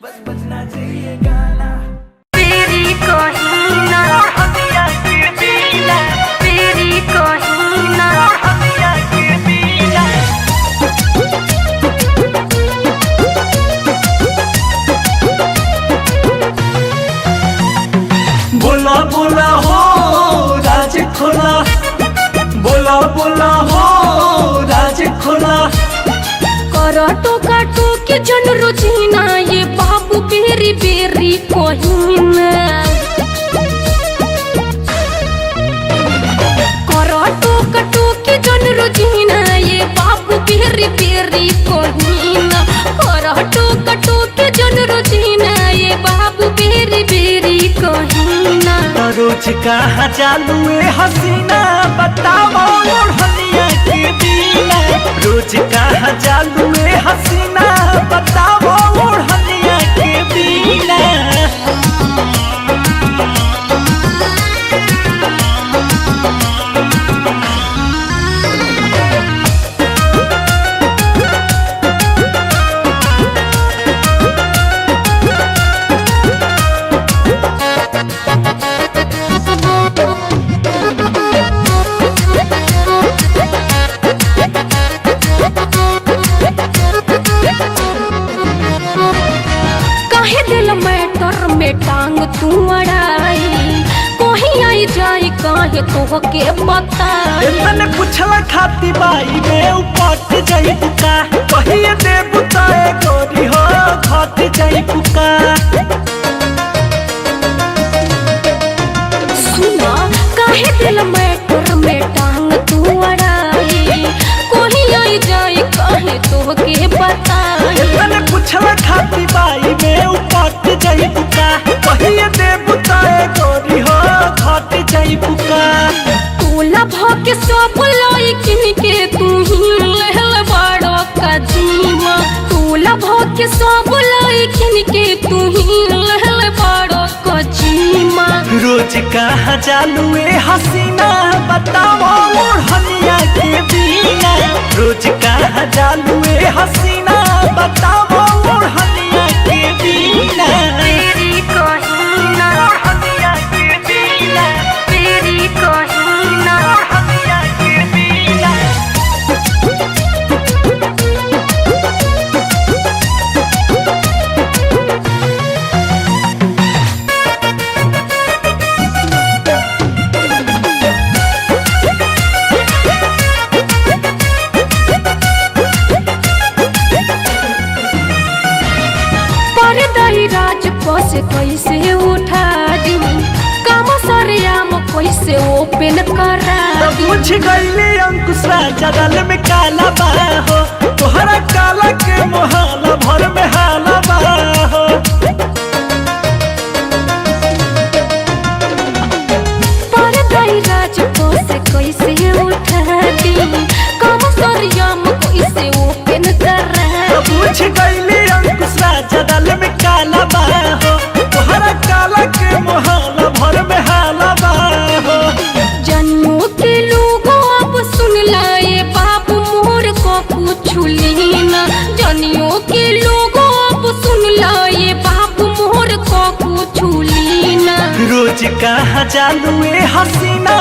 बस बजना चाहिए गाना तेरी कहीना हमिया के बीला तेरी कहीना हमिया के बीला। बोला बोला हो राज खोला, बोला बोला हो राज खोला। करा टोका टोके जन रोजीना ये बाबू बेरी बेरी कहीना। करा टोका टोके जन रोजीना ये बाबू बेरी बेरी कहीना। करा टोका टोके जन रोजीना ये बाबू बेरी बेरी कहीना। रोज कहाँ चालू है हसीना बताओ ओढ़निया के बिना। रोज कहाँ चालू है हसीना बताओ ओढ़निया के बिना। काहे दिल मैटर में टांग तू अड़ाई कोही आई जाई काहे तो के बताई। मैंने पूछला खाती बाई में उपट जाई बुका कहिए दे बुताए गोरी हो घट जाई बुका। सुना काहे दिल मैटर में टांग तू अड़ाई कोही आई जाई काहे तो के बताई। मैंने पूछला खाती बाई में उपट जाई बुका कहिए दे बुताए गोरी हो घट जाई बुका। तोला भके सब लाई किन के तू ही लहल बड़ो कदीमा। तोला भके सब लाई किन के तू ही लहल बड़ो कदीमा। रोज कहाँ चालू है हसीना बताओ ओढ़निया के बिना। रोज कहाँ चालू है हसीना बताओ ओढ़निया के बिना। तेरी कहीना हमिया के बीला तेरी कहीना हमिया के बीला। परदाई राज से कैसे उठा दी काम सरियाम कैसे ओपन करा दी। मुझ गईले अंकुश राजा दल में काला बा हो तोहरा काला के मोहाला भर में हाला बा हो। परदाई राज से कैसे उठा दी काम सरियाम कैसे ओपन करा दी। मुझ गईले अंकुश राजा दल में काला बा हो तोहरा काला के मोहाला भर में हाला बा हो। जन्मों के लोगों अब सुन लाए बाप मोर को कुछ लेना। जनियों के लोगों अब सुन लाए बाप मोर को कुछ लेना। रोज कहाँ चालू है हसीना